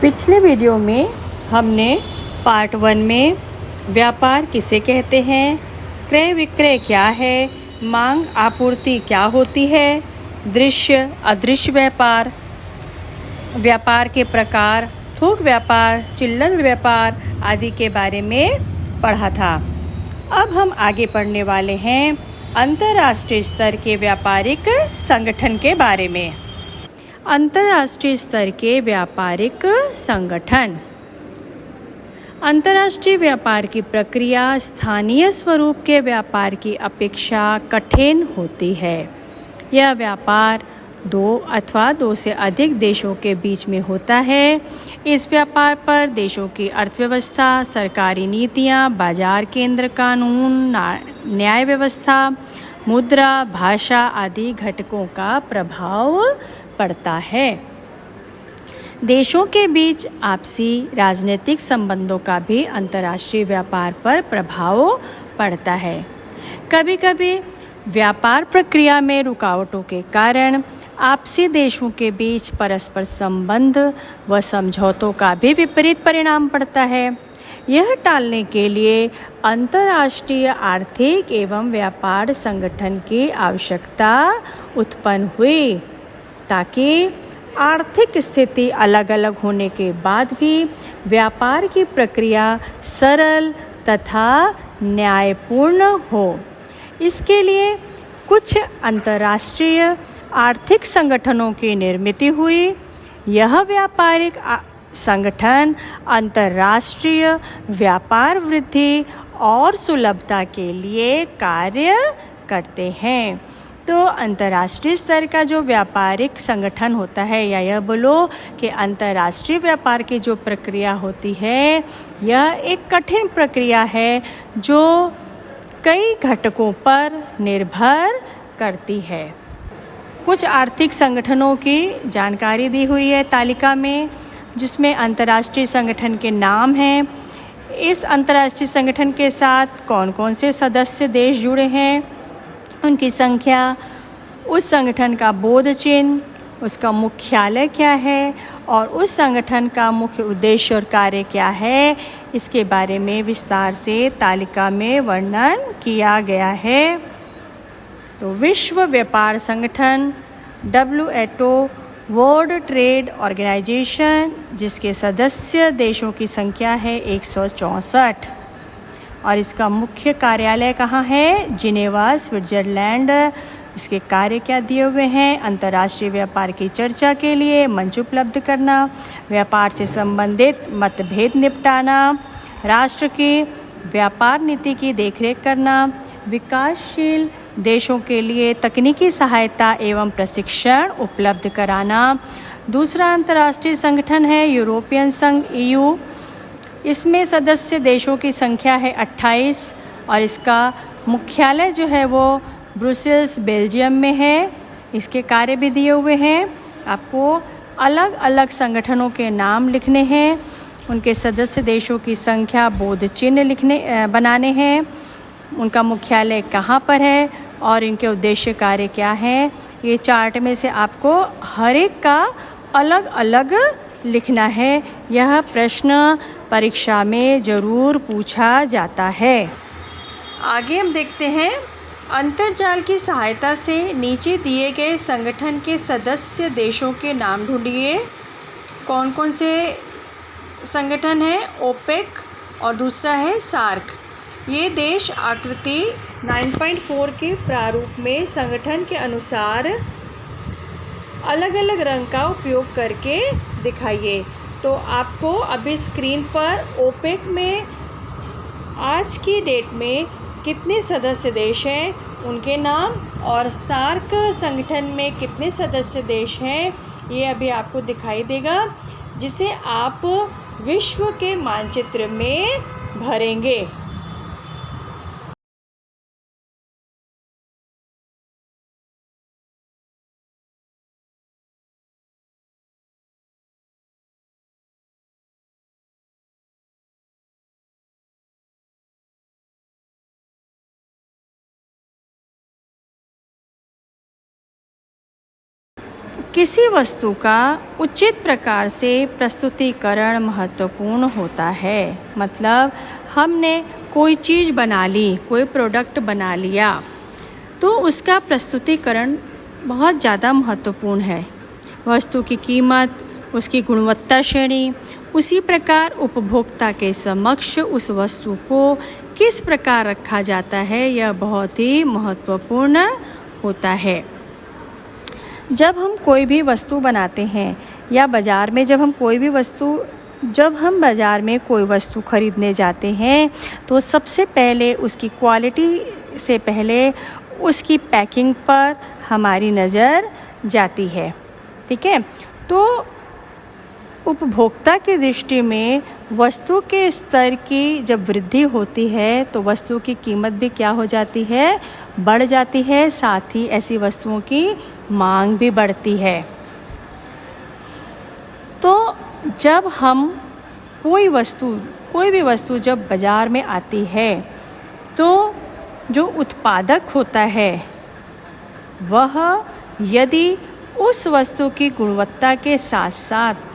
पिछले वीडियो में हमने पार्ट 1 में व्यापार किसे कहते हैं, क्रय विक्रय क्या है, मांग आपूर्ति क्या होती है, दृश्य अदृश्य व्यापार, व्यापार के प्रकार, थोक व्यापार, चिल्लर व्यापार आदि के बारे में पढ़ा था। अब हम आगे पढ़ने वाले हैं अंतर्राष्ट्रीय स्तर के व्यापारिक संगठन के बारे में। अंतर्राष्ट्रीय स्तर के व्यापारिक संगठन। अंतर्राष्ट्रीय व्यापार की प्रक्रिया स्थानीय स्वरूप के व्यापार की अपेक्षा कठिन होती है। यह व्यापार दो अथवा दो से अधिक देशों के बीच में होता है। इस व्यापार पर देशों की अर्थव्यवस्था, सरकारी नीतियाँ, बाजार केंद्र कानून, न्याय व्यवस्था, मुद्रा, भाषा आदि घटकों का प्रभाव पड़ता है। देशों के बीच आपसी राजनीतिक संबंधों का भी अंतर्राष्ट्रीय व्यापार पर प्रभाव पड़ता है। कभी कभी व्यापार प्रक्रिया में रुकावटों के कारण आपसी देशों के बीच परस्पर संबंध व समझौतों का भी विपरीत परिणाम पड़ता है। यह टालने के लिए अंतर्राष्ट्रीय आर्थिक एवं व्यापार संगठन की आवश्यकता उत्पन्न हुई, ताकि आर्थिक स्थिति अलग अलग होने के बाद भी व्यापार की प्रक्रिया सरल तथा न्यायपूर्ण हो। इसके लिए कुछ अंतर्राष्ट्रीय आर्थिक संगठनों की निर्मित हुई। यह व्यापारिक संगठन अंतर्राष्ट्रीय व्यापार वृद्धि और सुलभता के लिए कार्य करते हैं। तो अंतर्राष्ट्रीय स्तर का जो व्यापारिक संगठन होता है, या यह बोलो कि अंतर्राष्ट्रीय व्यापार की जो प्रक्रिया होती है, यह एक कठिन प्रक्रिया है जो कई घटकों पर निर्भर करती है। कुछ आर्थिक संगठनों की जानकारी दी हुई है तालिका में, जिसमें अंतर्राष्ट्रीय संगठन के नाम हैं। इस अंतर्राष्ट्रीय संगठन के साथ कौन कौन से सदस्य देश जुड़े हैं, उनकी संख्या, उस संगठन का बोध चिन्ह, उसका मुख्यालय क्या है और उस संगठन का मुख्य उद्देश्य और कार्य क्या है, इसके बारे में विस्तार से तालिका में वर्णन किया गया है। तो विश्व व्यापार संगठन WTO वर्ल्ड ट्रेड ऑर्गेनाइजेशन, जिसके सदस्य देशों की संख्या है 164 और इसका मुख्य कार्यालय कहाँ है, जिनेवा, स्विट्जरलैंड। इसके कार्य क्या दिए हुए हैं, अंतर्राष्ट्रीय व्यापार की चर्चा के लिए मंच उपलब्ध करना, व्यापार से संबंधित मतभेद निपटाना, राष्ट्र की व्यापार नीति की देखरेख करना, विकासशील देशों के लिए तकनीकी सहायता एवं प्रशिक्षण उपलब्ध कराना। दूसरा अंतर्राष्ट्रीय संगठन है यूरोपियन संघ EU। इसमें सदस्य देशों की संख्या है 28 और इसका मुख्यालय जो है वो ब्रुसेल्स, बेल्जियम में है। इसके कार्य भी दिए हुए हैं। आपको अलग अलग संगठनों के नाम लिखने हैं, उनके सदस्य देशों की संख्या, बोध चिन्ह बनाने हैं, उनका मुख्यालय कहाँ पर है और इनके उद्देश्य कार्य क्या हैं। ये चार्ट में से आपको हर एक का अलग अलग लिखना है। यह प्रश्न परीक्षा में ज़रूर पूछा जाता है। आगे हम देखते हैं, अंतर्जाल की सहायता से नीचे दिए गए संगठन के सदस्य देशों के नाम ढूंढिए। कौन कौन से संगठन है, ओपेक और दूसरा है सार्क। ये देश आकृति 9.4 के प्रारूप में संगठन के अनुसार अलग अलग रंग का उपयोग करके दिखाइए। तो आपको अभी स्क्रीन पर ओपेक में आज की डेट में कितने सदस्य देश हैं, उनके नाम, और सार्क संगठन में कितने सदस्य देश हैं, ये अभी आपको दिखाई देगा, जिसे आप विश्व के मानचित्र में भरेंगे। किसी वस्तु का उचित प्रकार से प्रस्तुतिकरण महत्वपूर्ण होता है। मतलब हमने कोई चीज़ बना ली, कोई प्रोडक्ट बना लिया, तो उसका प्रस्तुतिकरण बहुत ज़्यादा महत्वपूर्ण है। वस्तु की कीमत, उसकी गुणवत्ता श्रेणी, उसी प्रकार उपभोक्ता के समक्ष उस वस्तु को किस प्रकार रखा जाता है, यह बहुत ही महत्वपूर्ण होता है। जब हम कोई भी वस्तु बनाते हैं या बाज़ार में जब हम बाज़ार में कोई वस्तु खरीदने जाते हैं, तो सबसे पहले उसकी क्वालिटी से पहले उसकी पैकिंग पर हमारी नज़र जाती है। ठीक है, तो उपभोक्ता की दृष्टि में वस्तु के स्तर की जब वृद्धि होती है तो वस्तु की कीमत भी क्या हो जाती है, बढ़ जाती है। साथ ही ऐसी वस्तुओं की मांग भी बढ़ती है। तो जब हम कोई भी वस्तु जब बाज़ार में आती है, तो जो उत्पादक होता है वह यदि उस वस्तु की गुणवत्ता के साथ साथ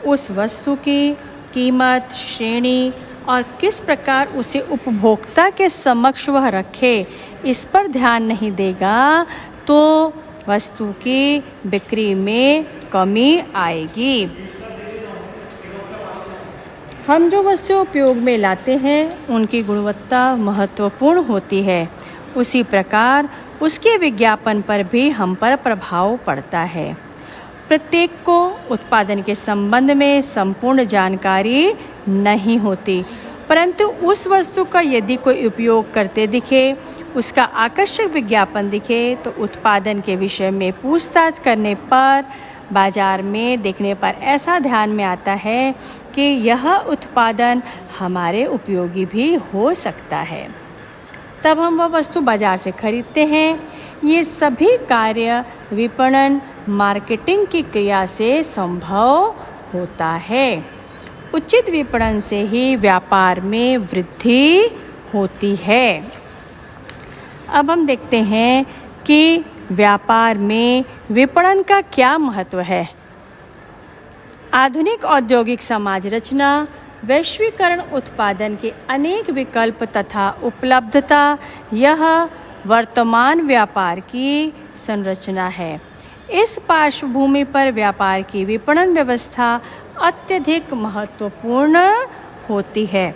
उस वस्तु की कीमत, श्रेणी और किस प्रकार उसे उपभोक्ता के समक्ष वह रखे, इस पर ध्यान नहीं देगा तो वस्तु की बिक्री में कमी आएगी। हम जो वस्तु उपयोग में लाते हैं उनकी गुणवत्ता महत्वपूर्ण होती है। उसी प्रकार उसके विज्ञापन पर भी हम पर प्रभाव पड़ता है। प्रत्येक को उत्पादन के संबंध में संपूर्ण जानकारी नहीं होती, परंतु उस वस्तु का यदि कोई उपयोग करते दिखे, उसका आकर्षक विज्ञापन दिखे, तो उत्पादन के विषय में पूछताछ करने पर, बाजार में देखने पर ऐसा ध्यान में आता है कि यह उत्पादन हमारे उपयोगी भी हो सकता है। तब हम वह वस्तु बाजार से खरीदते हैं। ये सभी कार्य विपणन, मार्केटिंग की क्रिया से संभव होता है। उचित विपणन से ही व्यापार में वृद्धि होती है। अब हम देखते हैं कि व्यापार में विपणन का क्या महत्व है। आधुनिक औद्योगिक समाज रचना, वैश्वीकरण, उत्पादन के अनेक विकल्प तथा उपलब्धता, यह वर्तमान व्यापार की संरचना है। इस पार्श्वभूमि पर व्यापार की विपणन व्यवस्था अत्यधिक महत्वपूर्ण होती है।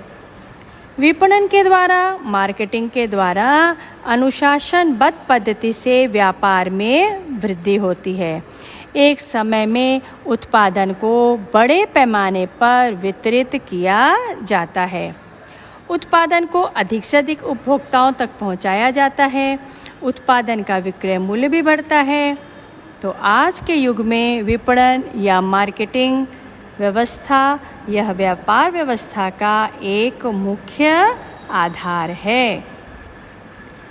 विपणन के द्वारा, मार्केटिंग के द्वारा अनुशासनबद्ध पद्धति से व्यापार में वृद्धि होती है। एक समय में उत्पादन को बड़े पैमाने पर वितरित किया जाता है। उत्पादन को अधिक से अधिक उपभोक्ताओं तक पहुंचाया जाता है। उत्पादन का विक्रय मूल्य भी बढ़ता है। तो आज के युग में विपणन या मार्केटिंग व्यवस्था, यह व्यापार व्यवस्था का एक मुख्य आधार है।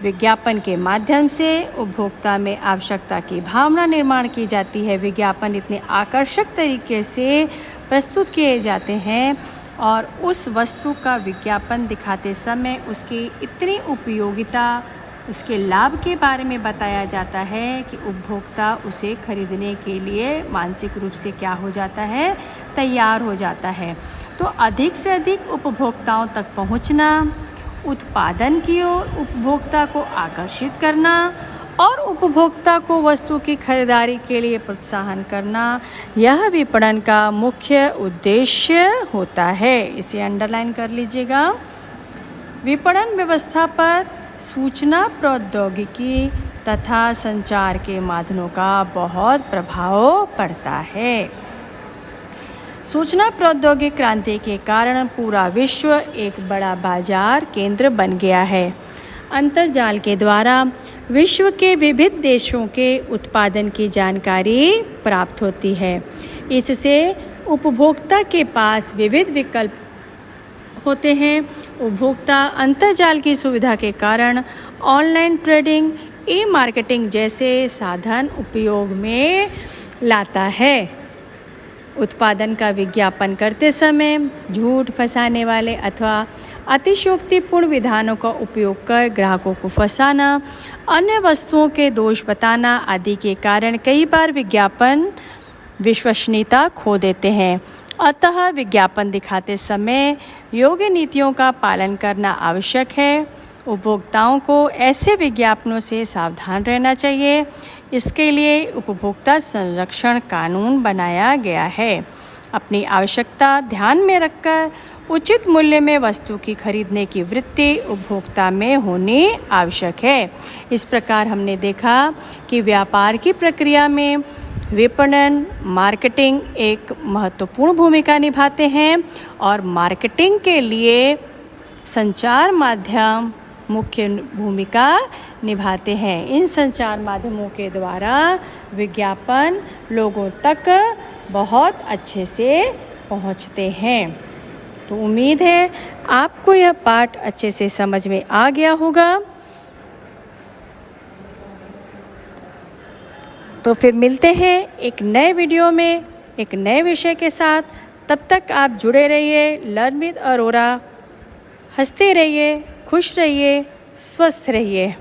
विज्ञापन के माध्यम से उपभोक्ता में आवश्यकता की भावना निर्माण की जाती है। विज्ञापन इतने आकर्षक तरीके से प्रस्तुत किए जाते हैं और उस वस्तु का विज्ञापन दिखाते समय उसकी इतनी उपयोगिता, उसके लाभ के बारे में बताया जाता है कि उपभोक्ता उसे खरीदने के लिए मानसिक रूप से क्या हो जाता है, तैयार हो जाता है। तो अधिक से अधिक उपभोक्ताओं तक पहुंचना, उत्पादन की ओर उपभोक्ता को आकर्षित करना और उपभोक्ता को वस्तु की खरीदारी के लिए प्रोत्साहन करना, यह विपणन का मुख्य उद्देश्य होता है। इसे अंडरलाइन कर लीजिएगा। विपणन व्यवस्था पर सूचना प्रौद्योगिकी तथा संचार के माध्यमों का बहुत प्रभाव पड़ता है। सूचना प्रौद्योगिकी क्रांति के कारण पूरा विश्व एक बड़ा बाजार केंद्र बन गया है। अंतर्जाल के द्वारा विश्व के विविध देशों के उत्पादन की जानकारी प्राप्त होती है। इससे उपभोक्ता के पास विविध विकल्प होते हैं। उपभोक्ता अंतर्जाल की सुविधा के कारण ऑनलाइन ट्रेडिंग, ई-मार्केटिंग जैसे साधन उपयोग में लाता है। उत्पादन का विज्ञापन करते समय झूठ फंसाने वाले अथवा अतिशयोक्तिपूर्ण विधानों का उपयोग कर ग्राहकों को फंसाना, अन्य वस्तुओं के दोष बताना आदि के कारण कई बार विज्ञापन विश्वसनीयता खो देते हैं। अतः विज्ञापन दिखाते समय योग्य नीतियों का पालन करना आवश्यक है। उपभोक्ताओं को ऐसे विज्ञापनों से सावधान रहना चाहिए। इसके लिए उपभोक्ता संरक्षण कानून बनाया गया है। अपनी आवश्यकता ध्यान में रखकर उचित मूल्य में वस्तु की खरीदने की वृत्ति उपभोक्ता में होनी आवश्यक है। इस प्रकार हमने देखा कि व्यापार की प्रक्रिया में विपणन, मार्केटिंग एक महत्वपूर्ण भूमिका निभाते हैं और मार्केटिंग के लिए संचार माध्यम मुख्य भूमिका निभाते हैं। इन संचार माध्यमों के द्वारा विज्ञापन लोगों तक बहुत अच्छे से पहुंचते हैं। तो उम्मीद है आपको यह पाठ अच्छे से समझ में आ गया होगा। तो फिर मिलते हैं एक नए वीडियो में एक नए विषय के साथ। तब तक आप जुड़े रहिए लर्न विद अरोरा। हंसते रहिए, खुश रहिए, स्वस्थ रहिए।